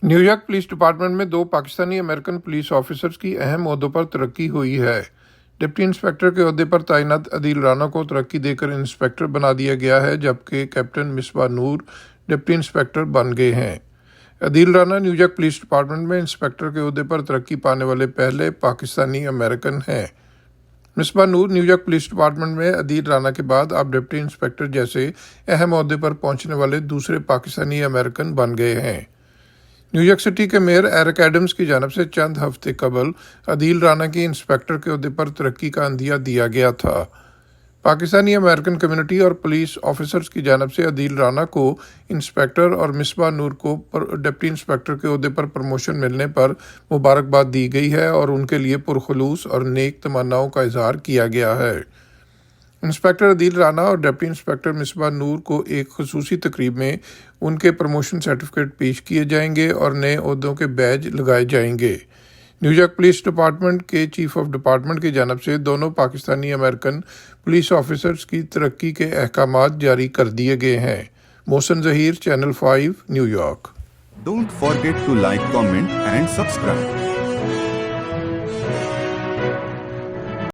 New York police department में 2 Pakistani American police officers की अहम ओहदों पर तरक्की हुई है। डिप्टी इंस्पेक्टर के ओहदे पर तैनात अदील राना को तरक्की देकर इंस्पेक्टर बना दिया गया है, जबकि कैप्टन मिसबा नूर डिप्टी इंस्पेक्टर बन गए हैं। Adeel Rana New York police department में इंस्पेक्टर के ओहदे पर तरक्की पाने वाले पहले पाकिस्तानी अमेरिकन हैं। मिसबा नूर न्यूयॉर्क पुलिस डिपार्टमेंट में अदील राना के बाद अब डिप्टी इंस्पेक्टर जैसे अहम ओहदे पर पहुंचने वाले दूसरे पाकिस्तानी अमेरिकन बन गए हैं। न्यूयॉर्क सिटी के मेयर एरिक एडम्स की जानिब से चंद हफ्ते कबल अदील राना की इंस्पेक्टर के ओहदे पर तरक्की का अंदिया दिया गया था। पाकिस्तानी अमेरिकन कम्युनिटी और पुलिस ऑफिसर्स की जानिब से अदील राना को इंस्पेक्टर और मिसबा नूर को डिप्टी इंस्पेक्टर के ओहदे पर प्रमोशन मिलने पर मुबारकबाद दी गई है और उनके लिए पुरखलूस और नेक तमन्नाओं का इजहार किया गया है। इंस्पेक्टर अदील राना और डिप्टी इंस्पेक्टर मिसबा नूर को एक खुसूसी तकरीब में उनके प्रमोशन सर्टिफिकेट पेश किए जाएंगे और नए ओहदों के बैज लगाए जाएंगे। न्यूयॉर्क पुलिस डिपार्टमेंट के चीफ ऑफ डिपार्टमेंट की जानिब से दोनों पाकिस्तानी अमेरिकन पुलिस ऑफिसर्स की तरक्की के अहकामात जारी कर दिए गए हैं। Mohsin Zaheer, channel 5, New York. Don't forget to like, comment and subscribe.